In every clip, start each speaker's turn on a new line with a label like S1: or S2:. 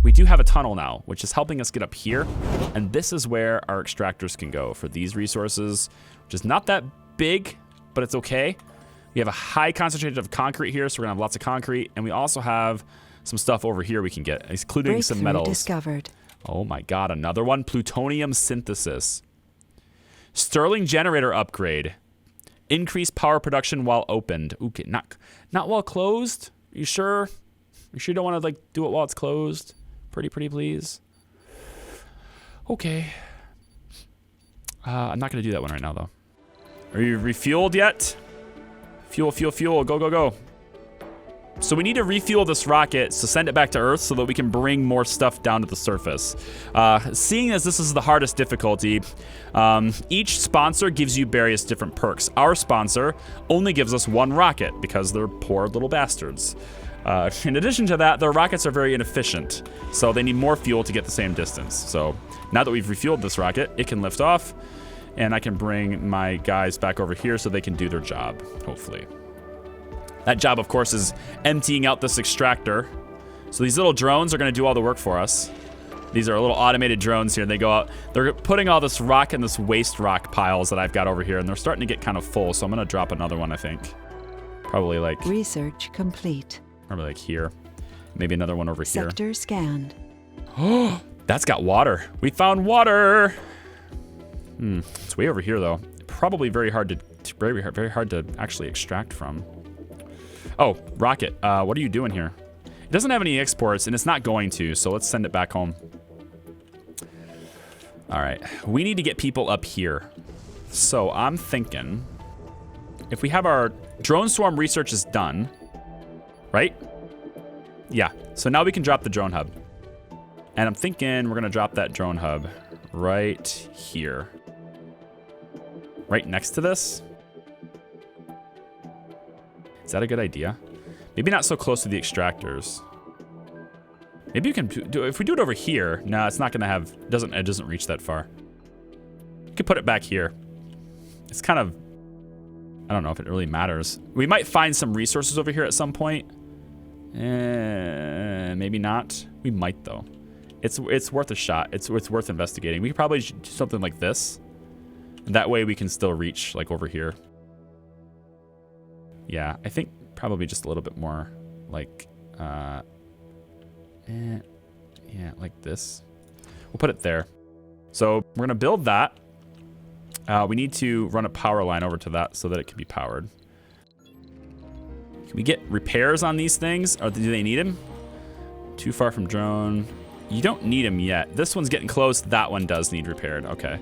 S1: we do have a tunnel now, which is helping us get up here. And this is where our extractors can go for these resources, which is not that big, but it's okay. We have a high concentration of concrete here, so we're gonna have lots of concrete. And we also have some stuff over here we can get, including some metals.
S2: Discovered.
S1: Oh my God, another one. Plutonium synthesis. Stirling generator upgrade. Increase power production while opened. Okay, not while closed. You sure? You sure you don't want to like do it while it's closed? Pretty please. Okay. I'm not gonna do that one right now though. Are you refueled yet? Fuel, go. So we need to refuel this rocket to send it back to Earth so that we can bring more stuff down to the surface. Seeing as this is the hardest difficulty, each sponsor gives you various different perks. Our sponsor only gives us one rocket because they're poor little bastards. In addition to that, their rockets are very inefficient, so they need more fuel to get the same distance. So now that we've refueled this rocket, it can lift off, and I can bring my guys back over here so they can do their job, hopefully. That job, of course, is emptying out this extractor. So these little drones are going to do all the work for us. These are little automated drones here. They go out. They're putting all this rock in this waste rock piles that I've got over here, and they're starting to get kind of full. So I'm going to drop another one, I think. Probably like...
S2: Research complete.
S1: Probably like here. Maybe another one over here.
S2: Sector scanned.
S1: Oh, that's got water. We found water. It's way over here, though. Probably very hard to actually extract from. Oh, rocket. What are you doing here? It doesn't have any exports, and it's not going to, so let's send it back home. All right. We need to get people up here. So I'm thinking if we have our drone swarm research is done, right? Yeah. So now we can drop the drone hub. And I'm thinking we're going to drop that drone hub right here. Right next to this. Is that a good idea? Maybe not so close to the extractors. Maybe you can do, if we do it over here. No, it's not gonna have, it doesn't reach that far. You could put it back here. It's kind of, I don't know if it really matters. We might find some resources over here at some point. Maybe not. We might though. It's worth a shot. It's worth investigating. We could probably do something like this. And that way we can still reach like over here. Yeah, I think probably just a little bit more like, yeah, like this. We'll put it there. So we're gonna build that. We need to run a power line over to that so that it can be powered. Can we get repairs on these things? Or do they need them? Too far from drone. You don't need them yet. This one's getting close. That one does need repaired. Okay.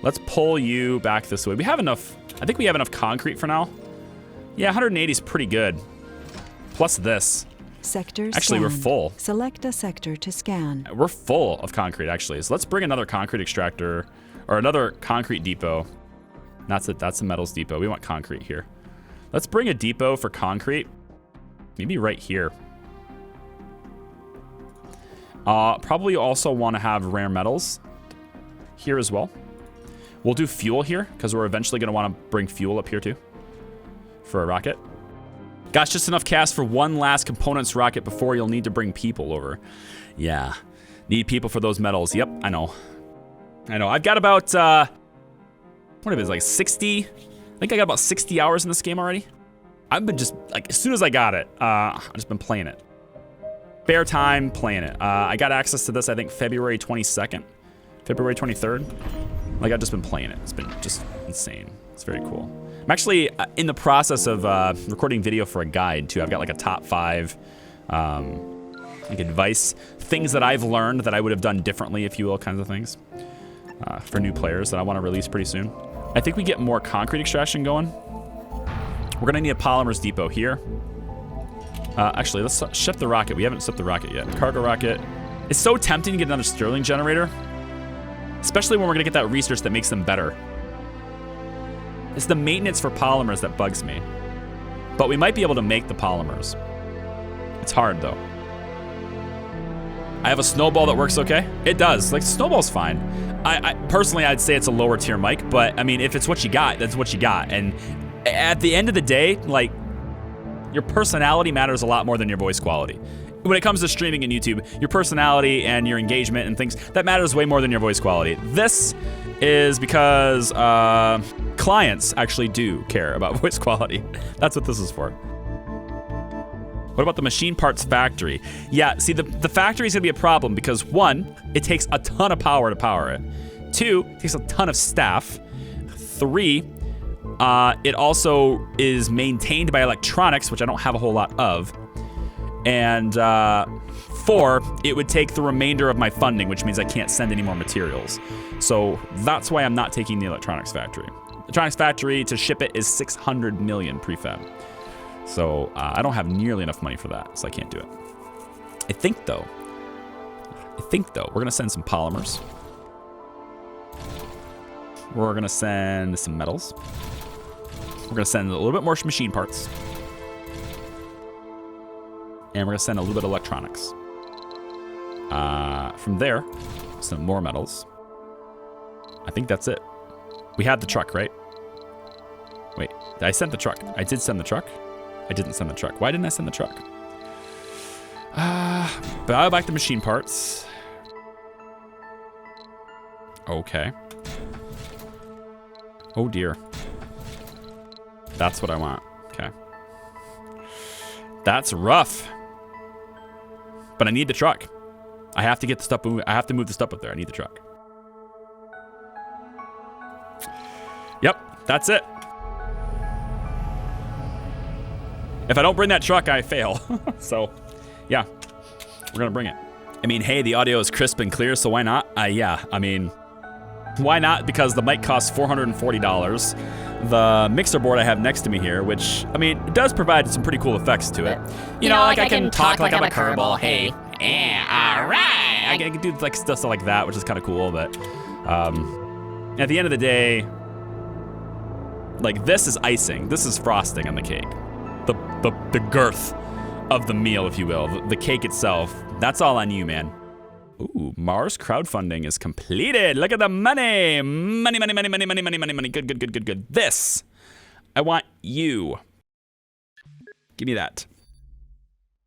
S1: Let's pull you back this way. We have enough. I think we have enough concrete for now. Yeah, 180 is pretty good. Plus this.
S2: Sector
S1: actually,
S2: scanned.
S1: We're full.
S2: Select a sector to scan.
S1: We're full of concrete, actually. So let's bring another concrete extractor or another concrete depot. That's a metals depot. We want concrete here. Let's bring a depot for concrete. Maybe right here. Probably also want to have rare metals here as well. We'll do fuel here because we're eventually going to want to bring fuel up here too for a rocket. Gosh, just enough cast for one last components rocket before you'll need to bring people over. Yeah, need people for those metals. Yep, I know. I've got about, what is it, like 60? I think I got about 60 hours in this game already. I've been just, like, as soon as I got it, I've just been playing it. Spare time playing it. I got access to this, I think, February 22nd, February 23rd. Like, I've just been playing it. It's been just insane. It's very cool. I'm actually in the process of recording video for a guide, too. I've got, like, a top 5, like, advice. Things that I've learned that I would have done differently, if you will, kinds of things. For new players that I want to release pretty soon. I think we get more concrete extraction going. We're going to need a polymers depot here. Actually, let's ship the rocket. We haven't shipped the rocket yet. Cargo rocket. It's so tempting to get another Stirling generator. Especially when we're going to get that research that makes them better. It's the maintenance for polymers that bugs me. But we might be able to make the polymers. It's hard, though. I have a snowball that works okay. It does. Like, snowball's fine. I personally, I'd say it's a lower tier mic, but I mean, if it's what you got, that's what you got. And at the end of the day, like, your personality matters a lot more than your voice quality. when it comes to streaming in YouTube, your personality and your engagement and things, that matters way more than your voice quality. This is because clients actually do care about voice quality. That's what this is for. What about the machine parts factory? Yeah, see, the factory is going to be a problem because, one, it takes a ton of power to power it. Two, it takes a ton of staff. Three, it also is maintained by electronics, which I don't have a whole lot of. And 4, it would take the remainder of my funding, which means I can't send any more materials. So that's why I'm not taking the electronics factory. Electronics factory, to ship it, is 600 million prefab. So I don't have nearly enough money for that, so I can't do it. I think though, we're gonna send some polymers. We're gonna send some metals. We're gonna send a little bit more machine parts. And we're gonna send a little bit of electronics. From there, some more metals. I think that's it. We had the truck, right? Wait, I sent the truck. I did send the truck. I didn't send the truck. Why didn't I send the truck? But I'll back the machine parts. Okay. Oh dear. That's what I want. Okay. That's rough. But I need the truck. I have to get the stuff. I have to move the stuff up there. I need the truck. Yep, that's it. If I don't bring that truck, I fail. So, yeah, we're gonna bring it. I mean, hey, the audio is crisp and clear, so why not? Yeah, I mean, why not? Because the mic costs $440. The mixer board I have next to me here, which, I mean, it does provide some pretty cool effects to it. You know, like I can talk like I'm a Kerbal. Hey, all right. I can do like stuff like that, which is kind of cool. But at the end of the day, like, this is icing. This is frosting on the cake. The girth of the meal, if you will. The cake itself. That's all on you, man. Ooh, Mars crowdfunding is completed. Look at the money. Money, money, money, money, money, money, money, money. Good, good, good, good, good. This, I want you. Give me that.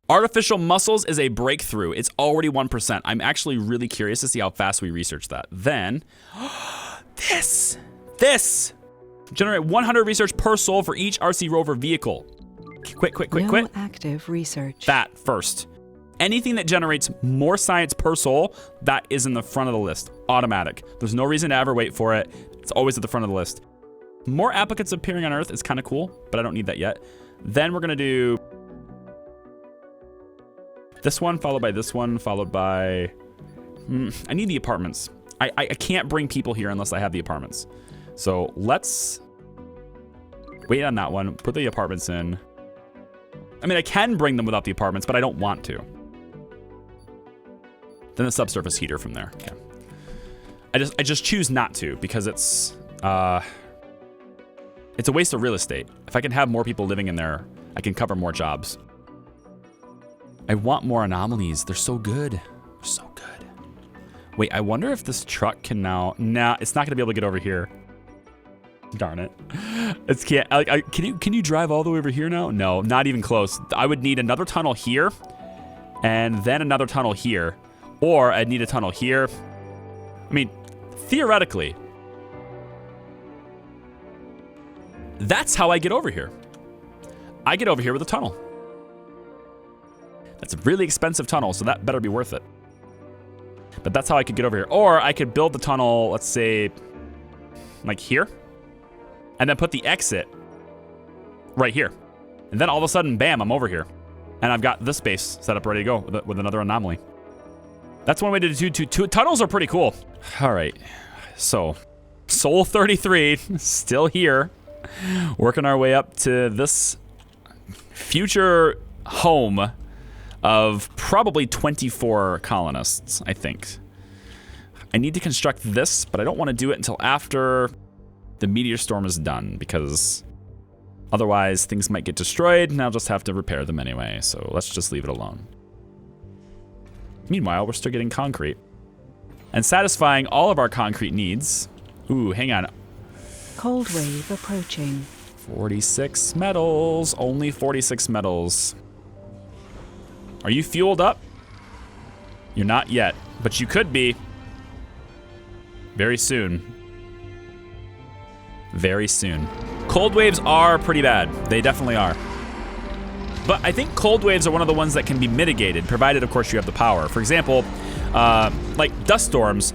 S1: Artificial muscles is a breakthrough. It's already 1%. I'm actually really curious to see how fast we research that. Then, this. Generate 100 research per soul for each RC rover vehicle. Quick.
S2: No active research.
S1: That first. Anything that generates more science per soul, that is in the front of the list. Automatic. There's no reason to ever wait for it. It's always at the front of the list. More applicants appearing on Earth is kind of cool, but I don't need that yet. Then we're going to do this one, followed by this one, followed by... I need the apartments. I can't bring people here unless I have the apartments. So let's wait on that one. Put the apartments in. I mean, I can bring them without the apartments, but I don't want to. Then the subsurface heater from there. Okay. I just choose not to because it's a waste of real estate. If I can have more people living in there, I can cover more jobs. I want more anomalies. They're so good. They're so good. Wait, I wonder if this truck can now... Nah, it's not going to be able to get over here. Darn it. It can't. Can you drive all the way over here now? No, not even close. I would need another tunnel here, and then another tunnel here, or I'd need a tunnel here. I mean, theoretically, that's how I get over here. I get over here with a tunnel. That's a really expensive tunnel, so that better be worth it. But that's how I could get over here. Or I could build the tunnel, let's say, like here. And then put the exit right here. And then all of a sudden, bam, I'm over here. And I've got this space set up ready to go with another anomaly. That's one way to do two. Tunnels are pretty cool. All right. So, Soul 33, still here. Working our way up to this future home of probably 24 colonists, I think. I need to construct this, but I don't want to do it until after the meteor storm is done, because otherwise things might get destroyed and I'll just have to repair them anyway, so let's just leave it alone. Meanwhile, we're still getting concrete and satisfying all of our concrete needs. Ooh, hang on.
S2: Cold wave approaching.
S1: 46 metals, only 46 metals. Are you fueled up? You're not yet, but you could be. Very soon. Very soon. Cold waves are pretty bad. They definitely are. But I think cold waves are one of the ones that can be mitigated, provided, of course, you have the power. For example, like dust storms,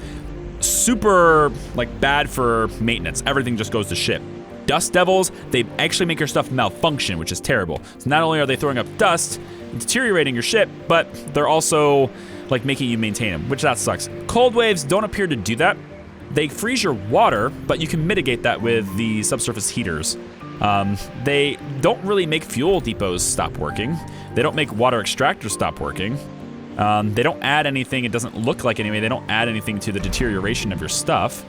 S1: super like bad for maintenance. Everything just goes to shit. Dust devils, they actually make your stuff malfunction, which is terrible. So not only are they throwing up dust, deteriorating your ship, but they're also like making you maintain them, which that sucks. Cold waves don't appear to do that. They freeze your water, but you can mitigate that with the subsurface heaters. They don't really make fuel depots stop working. They don't make water extractors stop working. They don't add anything. It doesn't look like anyway. They don't add anything to the deterioration of your stuff.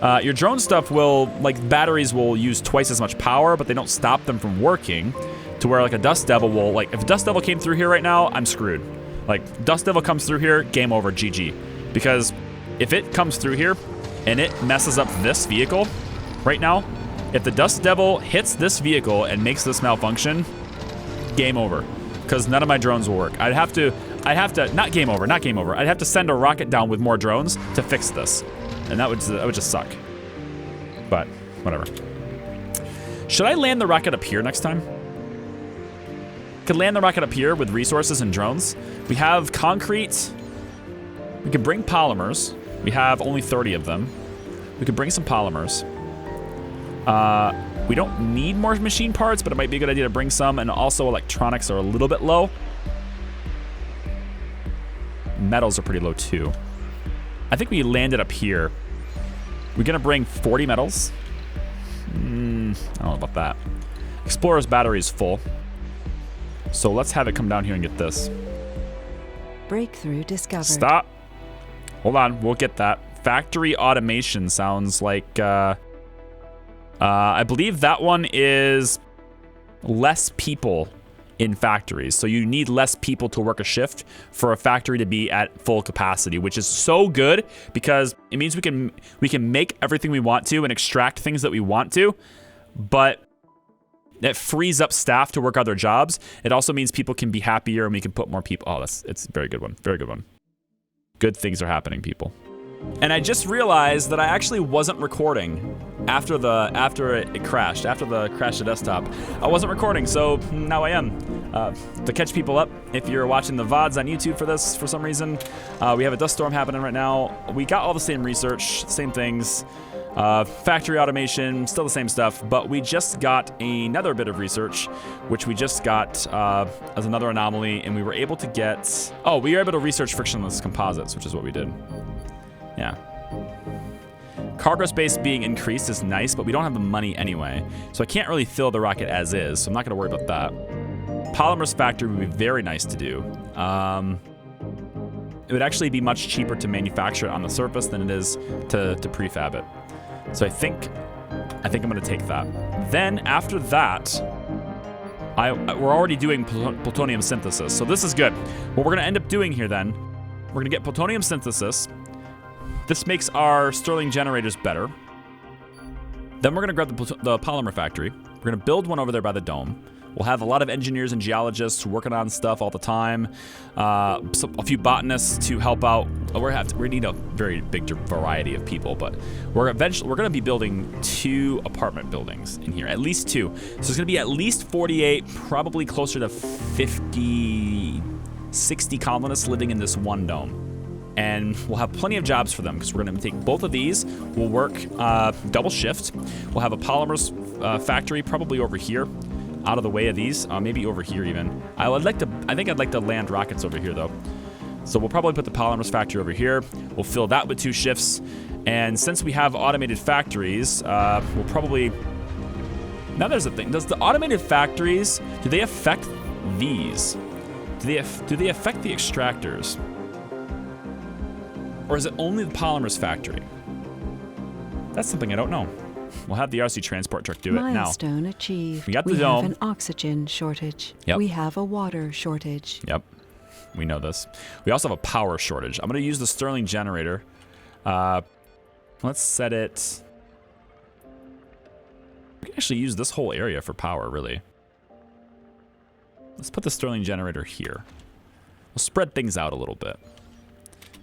S1: Your drone stuff will, like batteries will use twice as much power, but they don't stop them from working to where like a dust devil will, like if a dust devil came through here right now, I'm screwed. Like dust devil comes through here, game over, GG. Because if it comes through here and it messes up this vehicle right now, if the dust devil hits this vehicle and makes this malfunction, game over. Because none of my drones will work. I'd have to, not game over. I'd have to send a rocket down with more drones to fix this. And that would just suck. But, whatever. Should I land the rocket up here next time? Could land the rocket up here with resources and drones. We have concrete. We can bring polymers. We have only 30 of them. We could bring some polymers. We don't need more machine parts, but it might be a good idea to bring some. And also electronics are a little bit low. Metals are pretty low too. I think we landed up here. We're gonna bring 40 metals. I don't know about that. Explorer's battery is full. So let's have it come down here and get this.
S2: Breakthrough discovered.
S1: Stop. Hold on, we'll get that. Factory automation sounds like, I believe that one is less people in factories. So you need less people to work a shift for a factory to be at full capacity, which is so good because it means we can make everything we want to and extract things that we want to, but it frees up staff to work other jobs. It also means people can be happier and we can put more people. Oh, it's a very good one. Very good one. Good things are happening, people. And I just realized that I actually wasn't recording after it crashed, after the crash of desktop. I wasn't recording, so now I am. To catch people up, if you're watching the VODs on YouTube for this, for some reason, we have a dust storm happening right now. We got all the same research, same things. Factory automation, still the same stuff, but we just got another bit of research, which we just got as another anomaly, and we were able to get... Oh, we were able to research frictionless composites, which is what we did. Yeah. Cargo space being increased is nice, but we don't have the money anyway, so I can't really fill the rocket as is, so I'm not going to worry about that. Polymers factory would be very nice to do. It would actually be much cheaper to manufacture it on the surface than it is to prefab it. So I think I'm going to take that. Then after that, we're already doing plutonium synthesis, so this is good. What we're going to end up doing here then, we're going to get plutonium synthesis. This makes our Stirling generators better. Then we're going to grab the polymer factory. We're going to build one over there by the dome. We'll have a lot of engineers and geologists working on stuff all the time. A few botanists to help out. We need a very big variety of people, but we're going to be building 2 apartment buildings in here, at least 2. So it's going to be at least 48, probably closer to 50, 60 colonists living in this one dome. And we'll have plenty of jobs for them because we're going to take both of these. We'll work double shift. We'll have a polymers factory probably over here, out of the way of these, maybe over here even. I think I'd like to land rockets over here though. So we'll probably put the polymers factory over here. We'll fill that with 2 shifts. And since we have automated factories, we'll probably... Now there's a thing. Does the automated factories, do they affect these? Do they affect the extractors? Or is it only the polymers factory? That's something I don't know. We'll have the RC transport truck do it now.
S2: Milestone achieved.
S1: We got the dome.
S2: We have an oxygen shortage.
S1: Yep.
S2: We have a water shortage.
S1: Yep. We know this. We also have a power shortage. I'm going to use the Stirling generator. Let's set it... We can actually use this whole area for power, really. Let's put the Stirling generator here. We'll spread things out a little bit.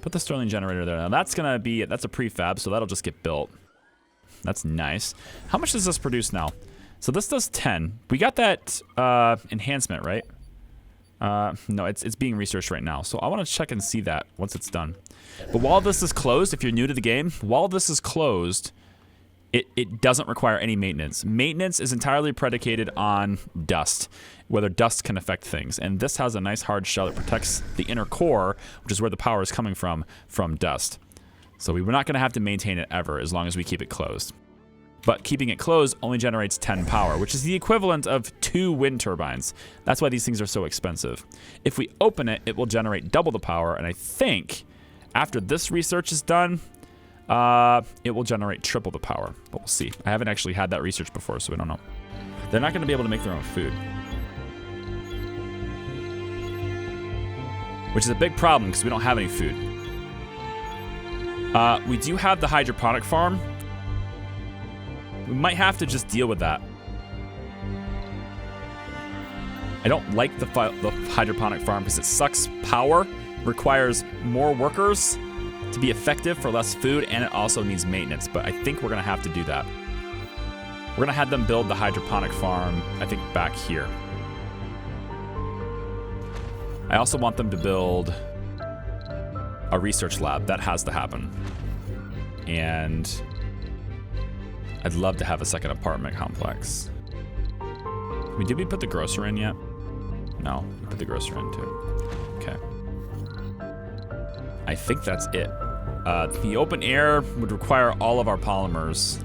S1: Put the Stirling generator there. Now that's gonna be, that's a prefab, so that'll just get built. That's nice. How much does this produce now? So this does 10. We got that enhancement, right? No, it's being researched right now. So I want to check and see that once it's done. But while this is closed, if you're new to the game, while this is closed, it doesn't require any maintenance. Maintenance is entirely predicated on dust, whether dust can affect things. And this has a nice hard shell that protects the inner core, which is where the power is coming from dust. So we're not going to have to maintain it ever as long as we keep it closed. But keeping it closed only generates 10 power, which is the equivalent of 2 wind turbines. That's why these things are so expensive. If we open it, it will generate double the power, and I think after this research is done, it will generate triple the power. But we'll see. I haven't actually had that research before, so we don't know. They're not going to be able to make their own food, which is a big problem because we don't have any food. We do have the hydroponic farm. We might have to just deal with that. I don't like the hydroponic farm because it sucks power, requires more workers to be effective for less food, and it also needs maintenance. But I think we're going to have to do that. We're going to have them build the hydroponic farm, I think, back here. I also want them to build a research lab. That has to happen. And I'd love to have a second apartment complex. Did we put the grocer in yet? No, we put the grocer in too. Okay. I think that's it. The open air would require all of our polymers.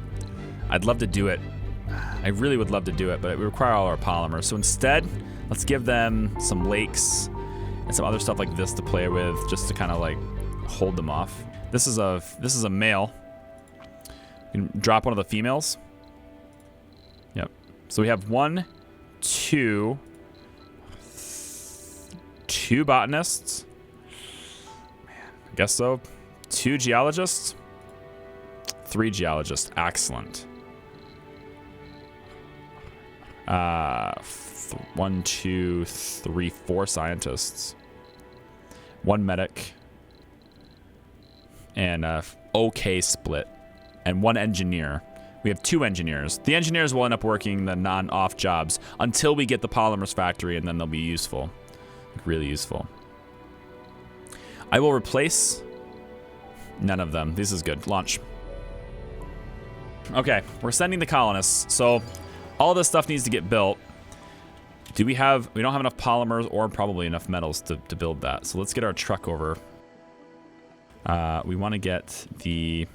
S1: I'd love to do it. I really would love to do it, but it would require all our polymers. So instead, let's give them some lakes and some other stuff like this to play with, just to kind of like hold them off. This is a male. You can drop one of the females. Yep. So we have 1, 2 botanists. Man, I guess so. 2 geologists. 3 geologists. Excellent. 1, 2, 3, 4 scientists. 1 medic. And a okay split. And 1 engineer. We have 2 engineers. The engineers will end up working the non-off jobs until we get the polymers factory, and then they'll be useful. Like, really useful. I will replace none of them. This is good. Launch. Okay, we're sending the colonists. So all this stuff needs to get built. We don't have enough polymers or probably enough metals to build that. So let's get our truck over. We want to get the...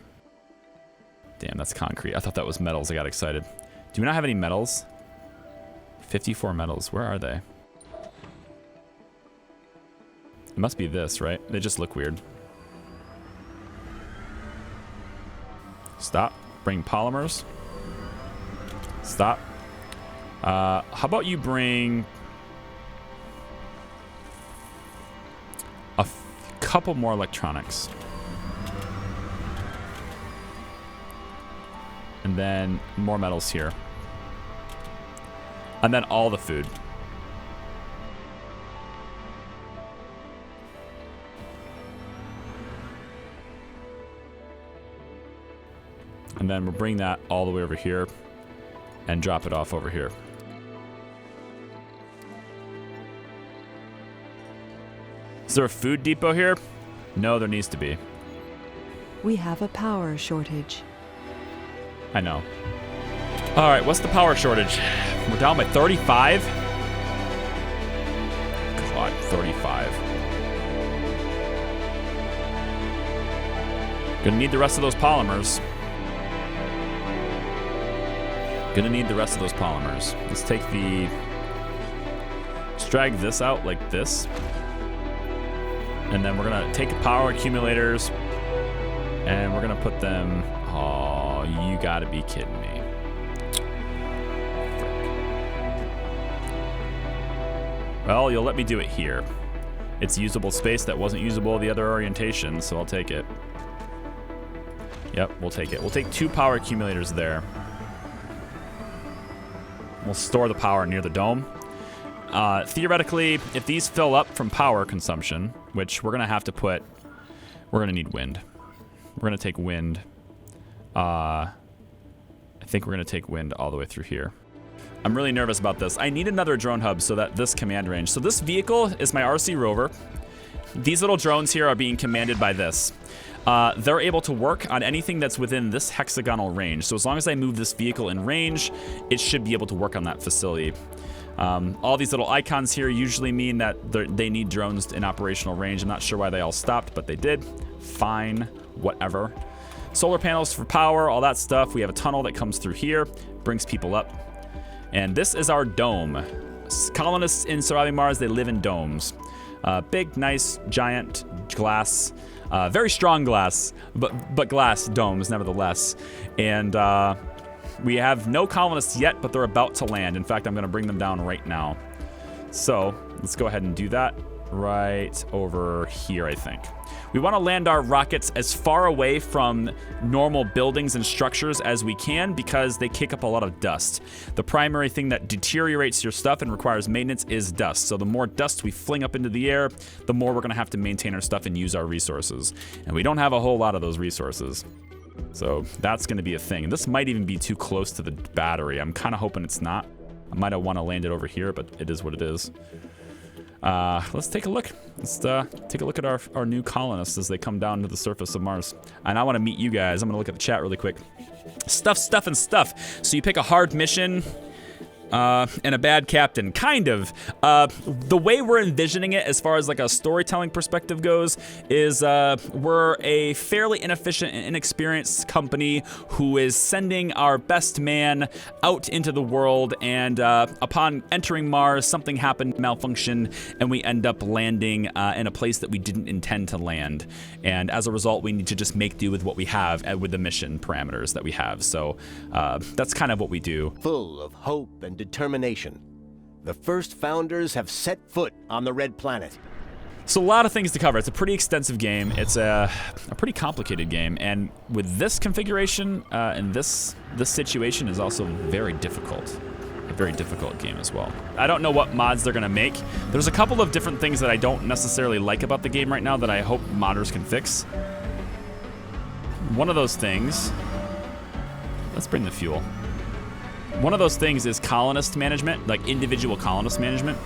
S1: Damn, that's concrete. I thought that was metals. I got excited. Do we not have any metals? 54 metals. Where are they? It must be this, right? They just look weird. Stop. Bring polymers. Stop. How about you bring a couple more electronics? And then more metals here. And then all the food. And then we'll bring that all the way over here and drop it off over here. Is there a food depot here? No, there needs to be.
S2: We have a power shortage.
S1: I know. All right, what's the power shortage? We're down by 35? God, 35. Gonna need the rest of those polymers. Let's take the... Let's drag this out like this. And then we're gonna take the power accumulators and we're gonna put them... Oh, you gotta be kidding me. Frick. Well, you'll let me do it here. It's usable space that wasn't usable the other orientation, so I'll take it. Yep, we'll take it. We'll take 2 power accumulators there. We'll store the power near the dome. Theoretically, if these fill up from power consumption, which we're gonna have to put, we're gonna need wind. We're gonna take wind. I think we're gonna take wind all the way through here. I'm really nervous about this. I need another drone hub so that this command range. So this vehicle is my RC rover. These little drones here are being commanded by this. They're able to work on anything that's within this hexagonal range. So as long as I move this vehicle in range, it should be able to work on that facility. All these little icons here usually mean that they need drones in operational range. I'm not sure why they all stopped, but they did. Fine, whatever. Solar panels for power, all that stuff. We have a tunnel that comes through here, brings people up. And this is our dome. Colonists in surviving Mars, they live in domes. Big, nice, giant glass, very strong glass, but glass domes nevertheless. And we have no colonists yet, but they're about to land. In fact, I'm going to bring them down right now. So let's go ahead and do that right over here, I think. We want to land our rockets as far away from normal buildings and structures as we can because they kick up a lot of dust. The primary thing that deteriorates your stuff and requires maintenance is dust. So the more dust we fling up into the air, the more we're going to have to maintain our stuff and use our resources. And we don't have a whole lot of those resources. So that's going to be a thing. And this might even be too close to the battery. I'm kind of hoping it's not. I might have want to land it over here, but it is what it is. Let's take a look. Let's take a look at our new colonists as they come down to the surface of Mars. And I want to meet you guys. I'm going to look at the chat really quick. Stuff, and stuff. So you pick a hard mission and a bad captain, kind of. The way we're envisioning it as far as like a storytelling perspective goes is we're a fairly inefficient and inexperienced company who is sending our best man out into the world, and upon entering Mars, something happened, malfunction, and we end up landing in a place that we didn't intend to land. And as a result, we need to just make do with what we have and with the mission parameters that we have. So that's kind of what we do.
S3: Full of hope and determination, the first founders have set foot on the Red Planet.
S1: So a lot of things to cover. It's a pretty extensive game. It's a pretty complicated game, and with this configuration and this situation is also very difficult. A very difficult game as well. I don't know what mods they're gonna make. There's a couple of different things that I don't necessarily like about the game right now that I hope modders can fix. One of those things, let's bring the fuel. One of those things is colonist management, like individual colonist management.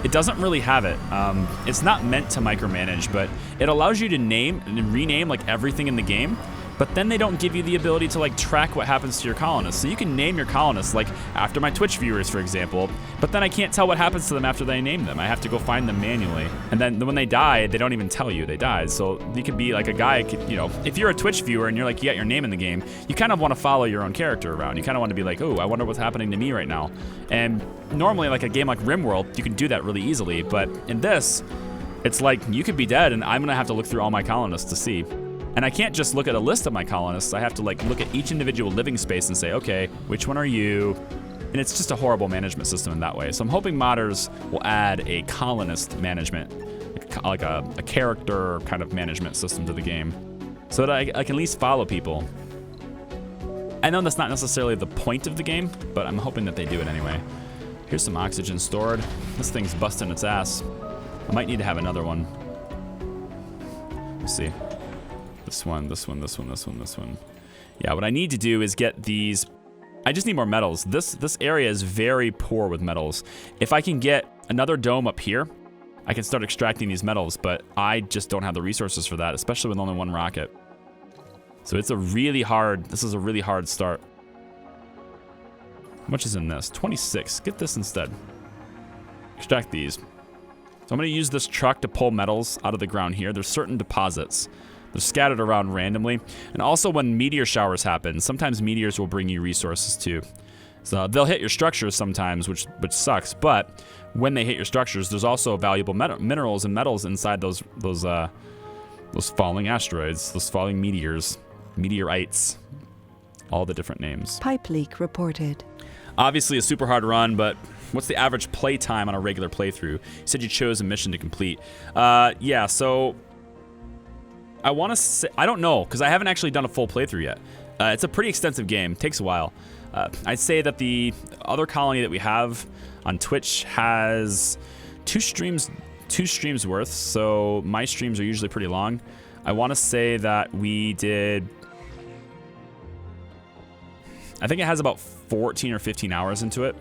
S1: It doesn't really have it. It's not meant to micromanage, but it allows you to name and rename like everything in the game, but then they don't give you the ability to like track what happens to your colonists. So you can name your colonists like after my Twitch viewers, for example, but then I can't tell what happens to them after they name them. I have to go find them manually. And then when they die, they don't even tell you they died. So you could be like a guy, you know, if you're a Twitch viewer and you're like, you got your name in the game, you kind of want to follow your own character around. You kind of want to be like, oh, I wonder what's happening to me right now. And normally like a game like RimWorld, you can do that really easily. But in this, it's like you could be dead and I'm going to have to look through all my colonists to see. And I can't just look at a list of my colonists. I have to like look at each individual living space and say, okay, which one are you? And it's just a horrible management system in that way. So I'm hoping modders will add a colonist management, like a character kind of management system to the game, so that I can at least follow people. I know that's not necessarily the point of the game, but I'm hoping that they do it anyway. Here's some oxygen stored. This thing's busting its ass. I might need to have another one. Let's see. This one. Yeah, what I need to do is get these. I just need more metals. This area is very poor with metals. If I can get another dome up here, I can start extracting these metals, but I just don't have the resources for that, especially with only one rocket. So it's this is a really hard start. How much is in this? 26. Get this instead. Extract these. So I'm going to use this truck to pull metals out of the ground here. There's certain deposits. They're scattered around randomly. And also when meteor showers happen, sometimes meteors will bring you resources too. So they'll hit your structures sometimes, which sucks, but when they hit your structures, there's also valuable minerals and metals inside those falling asteroids, those falling meteors, meteorites, all the different names.
S2: Pipe leak reported.
S1: Obviously a super hard run, but what's the average play time on a regular playthrough? You said you chose a mission to complete. Yeah, so I want to say, I don't know, because I haven't actually done a full playthrough yet. It's a pretty extensive game, takes a while. I'd say that the other colony that we have on Twitch has two streams worth, so my streams are usually pretty long. I want to say that we did, I think it has about 14 or 15 hours into it,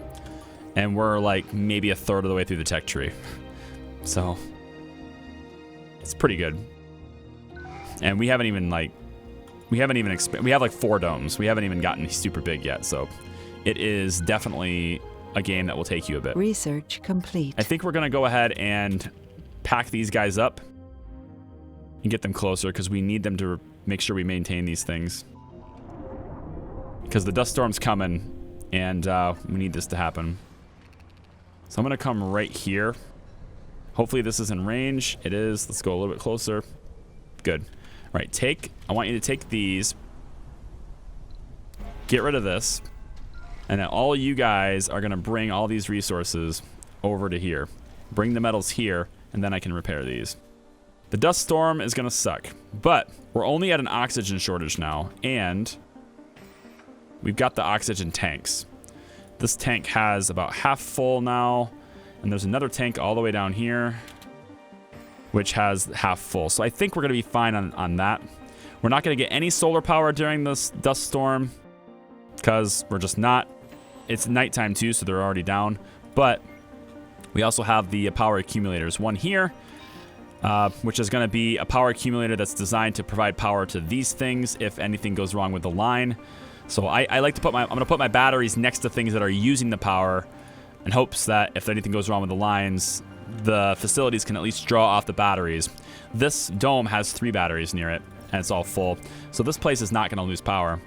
S1: and we're like maybe a third of the way through the tech tree. So it's pretty good. And we haven't even we have like 4 domes. We haven't even gotten super big yet, so it is definitely a game that will take you a bit.
S2: Research complete.
S1: I think we're gonna go ahead and pack these guys up and get them closer because we need them to make sure we maintain these things. Because the dust storm's coming and we need this to happen. So I'm gonna come right here. Hopefully this is in range. It is. Let's go a little bit closer. Good. All right, I want you to take these. Get rid of this. And then all you guys are gonna bring all these resources over to here. Bring the metals here, and then I can repair these. The dust storm is gonna suck, but we're only at an oxygen shortage now, and we've got the oxygen tanks. This tank has about half full now, and there's another tank all the way down here, which has half full. So I think we're gonna be fine on that. We're not gonna get any solar power during this dust storm, because we're just not. It's nighttime too, so they're already down. But we also have the power accumulators. One here, which is going to be a power accumulator that's designed to provide power to these things if anything goes wrong with the line. So I like to I'm going to put my batteries next to things that are using the power in hopes that if anything goes wrong with the lines, the facilities can at least draw off the batteries. This dome has 3 batteries near it, and it's all full. So this place is not going to lose power.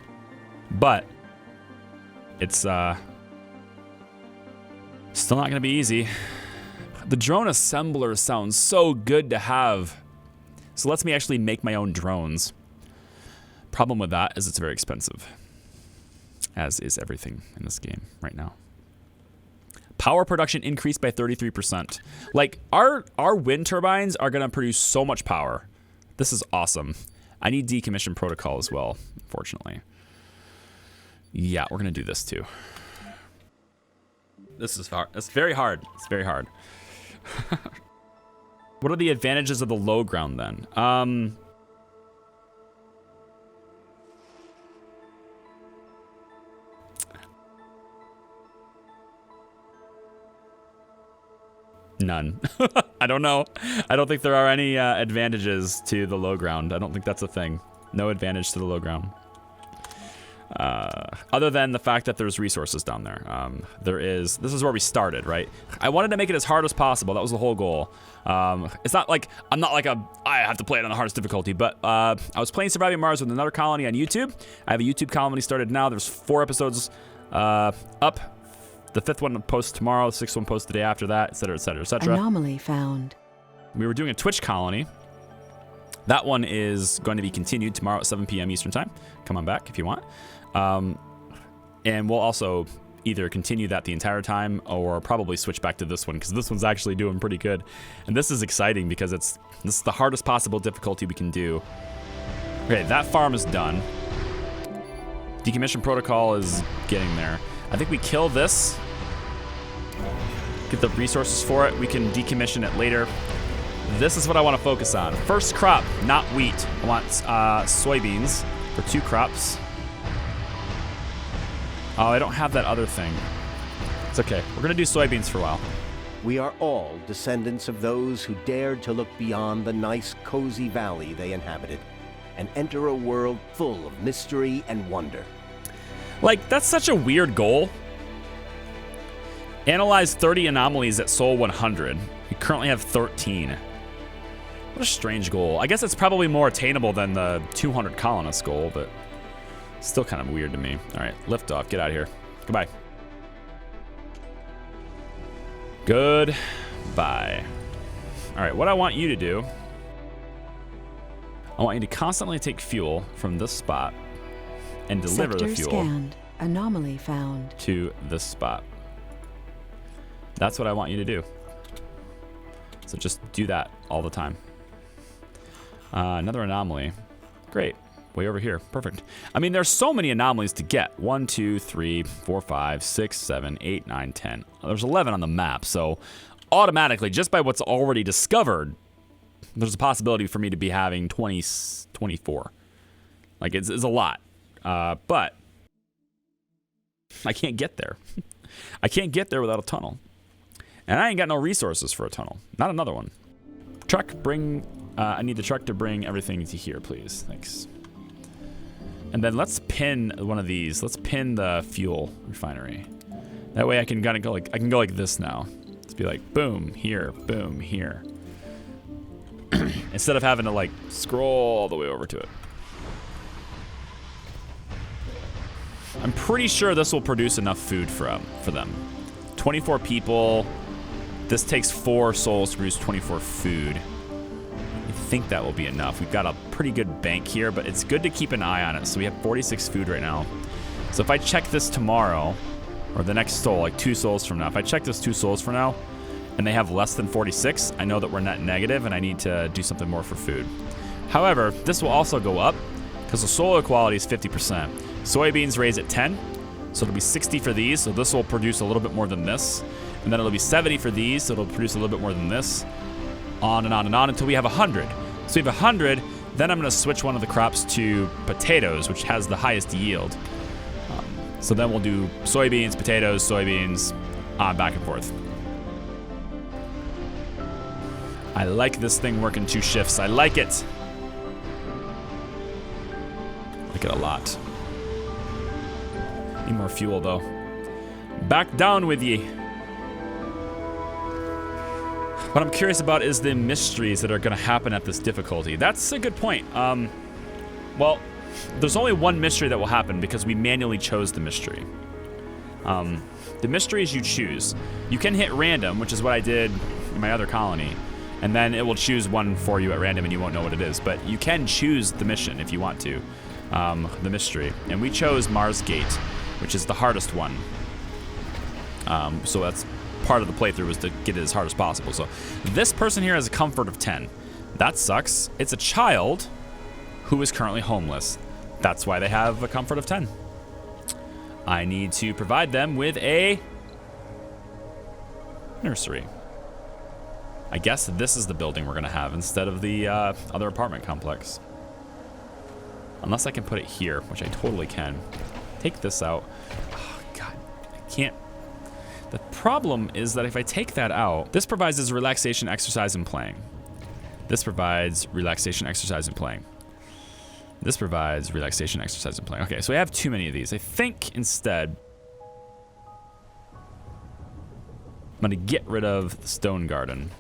S1: But it's still not going to be easy. The drone assembler sounds so good to have. So it lets me actually make my own drones. Problem with that is it's very expensive. As is everything in this game right now. Power production increased by 33%. Like, our wind turbines are going to produce so much power. This is awesome. I need decommission protocol as well, unfortunately. Yeah, we're going to do this too. This is hard. It's very hard. It's very hard. What are the advantages of the low ground then? None. I don't know. I don't think there are any advantages to the low ground. I don't think that's a thing. No advantage to the low ground. Other than the fact that there's resources down there. This is where we started, right? I wanted to make it as hard as possible. That was the whole goal. It's not like, I have to play it on the hardest difficulty, but I was playing Surviving Mars with another colony on YouTube. I have a YouTube colony started now. There's 4 episodes up. The 5th one posts tomorrow, the 6th one posts the day after that, etc., etc., etc.
S2: Anomaly found. We
S1: were doing a Twitch colony. That one is going to be continued tomorrow at 7 p.m. Eastern Time. Come on back if you want. And we'll also either continue that the entire time or probably switch back to this one because this one's actually doing pretty good. And this is exciting because this is the hardest possible difficulty we can do. Okay, that farm is done. Decommission protocol is getting there. I think we kill this. Get the resources for it. We can decommission it later. This is what I want to focus on. First crop, not wheat. I want soybeans for 2 crops. Oh, I don't have that other thing. It's okay. We're going to do soybeans for a while.
S3: We are all descendants of those who dared to look beyond the nice, cozy valley they inhabited and enter a world full of mystery and wonder.
S1: Like, that's such a weird goal. Analyze 30 anomalies at Sol 100. We currently have 13. What a strange goal. I guess it's probably more attainable than the 200 colonist goal, but still kind of weird to me. All right, lift off. Get out of here. Goodbye. Goodbye. All right, what I want you to do, I want you to constantly take fuel from this spot and deliver the fuel
S2: scanned. Anomaly found.
S1: To this spot. That's what I want you to do. So just do that all the time. Another anomaly. Great. way over here. Perfect. I mean, there's so many anomalies to get. 1, 2, 3, 4, 5, 6, 7, 8, 9, 10. There's 11 on the map, so automatically, just by what's already discovered, there's a possibility for me to be having 24. Like, it's a lot. But I can't get there. I can't get there without a tunnel. And I ain't got no resources for a tunnel. Not another one. Truck, bring... I need the truck to bring everything to here, please. Thanks. And then let's pin one of these. Let's pin the fuel refinery. That way I can kind of go like... I can go like this now. Let's be like, boom, here, boom, here. Instead of having to, like, scroll all the way over to it. I'm pretty sure this will produce enough food for them. 24 people. This takes 4 souls to produce 24 food. I think that will be enough. We've got a pretty good bank here, but it's good to keep an eye on it. So we have 46 food right now. So if I check this tomorrow, or the next soul, like 2 souls from now, if I check this 2 souls from now, and they have less than 46, I know that we're net negative, and I need to do something more for food. However, this will also go up, because the soil equality is 50%. Soybeans raise at 10, so it'll be 60 for these, so this will produce a little bit more than this. And then it'll be 70 for these, so it'll produce a little bit more than this. On and on and on until we have 100. So we have 100, then I'm going to switch one of the crops to potatoes, which has the highest yield. So then we'll do soybeans, potatoes, soybeans, back and forth. I like this thing working 2 shifts. I like it. Like it a lot. Need more fuel, though. Back down with ye. What I'm curious about is the mysteries that are going to happen at this difficulty. That's a good point. Well, there's only one mystery that will happen because we manually chose the mystery. The mysteries you choose. You can hit random, which is what I did in my other colony, and then it will choose one for you at random and you won't know what it is. But you can choose the mission if you want to, the mystery. And we chose Mars Gate, which is the hardest one. So that's part of the playthrough, was to get it as hard as possible. So this person here has a comfort of 10. That sucks. It's a child who is currently homeless. That's why they have a comfort of 10. I need to provide them with a nursery. I guess this is the building we're going to have instead of the other apartment complex. Unless I can put it here, which I totally can. Take this out. Oh, God, I can't. The problem is that if I take that out, this provides as relaxation, exercise, and playing. This provides relaxation, exercise, and playing. This provides relaxation, exercise, and playing. Okay, so I have too many of these. I think instead, I'm going to get rid of the stone garden.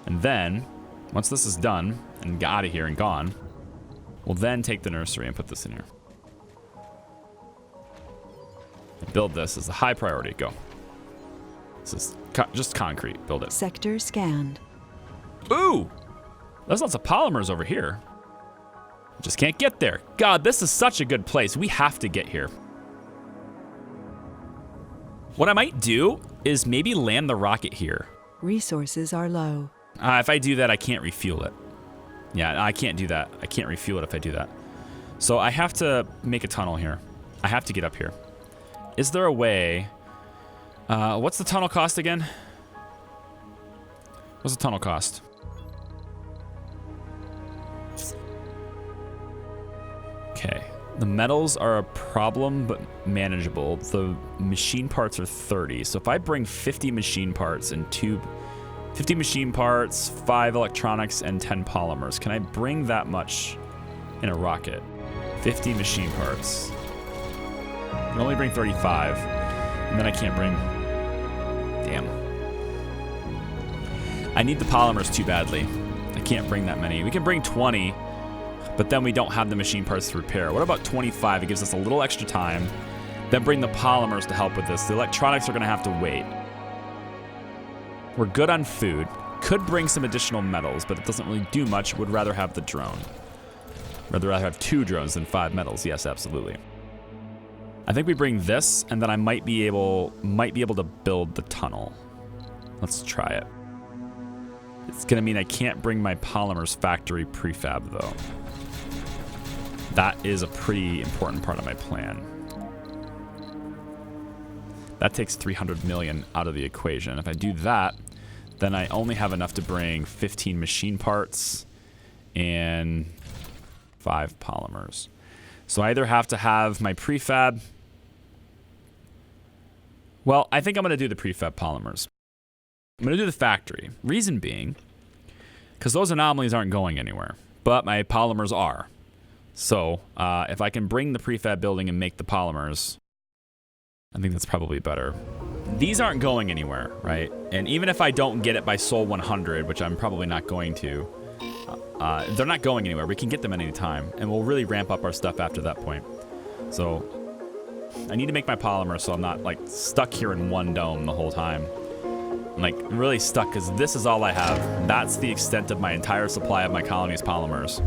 S1: And then, once this is done and got out of here and gone, we'll then take the nursery and put this in here. Build this as a high priority. Go. This is just concrete. Build it.
S2: Sector scanned.
S1: Ooh! There's lots of polymers over here. Just can't get there. God, this is such a good place. We have to get here. What I might do is maybe land the rocket here.
S2: Resources are low.
S1: If I do that, I can't refuel it. Yeah, I can't do that. I can't refuel it if I do that. So I have to make a tunnel here. I have to get up here. Is there a way... what's the tunnel cost again? What's the tunnel cost? Okay. The metals are a problem, but manageable. The machine parts are 30. So if I bring 50 machine parts and 50 machine parts, 5 electronics, and 10 polymers, can I bring that much in a rocket? 50 machine parts. I can only bring 35, and then I can't bring... Damn. I need the polymers too badly. I can't bring that many. We can bring 20, but then we don't have the machine parts to repair. What about 25? It gives us a little extra time. Then bring the polymers to help with this. The electronics are going to have to wait. We're good on food. Could bring some additional metals, but it doesn't really do much. Would rather have the drone. Rather have 2 drones than 5 metals. Yes, absolutely. I think we bring this, and then I might be able to build the tunnel. Let's try it. It's going to mean I can't bring my polymers factory prefab, though. That is a pretty important part of my plan. That takes 300 million out of the equation. If I do that, then I only have enough to bring 15 machine parts and 5 polymers. So I either have to have my prefab. Well, I think I'm going to do the prefab polymers. I'm going to do the factory. Reason being, because those anomalies aren't going anywhere, but my polymers are. So if I can bring the prefab building and make the polymers, I think that's probably better. These aren't going anywhere, right? And even if I don't get it by Sol 100, which I'm probably not going to, they're not going anywhere. We can get them at any time, and we'll really ramp up our stuff after that point. So I need to make my polymer so I'm not like stuck here in one dome the whole time. I'm like really stuck because this is all I have. That's the extent of my entire supply of my colony's polymers.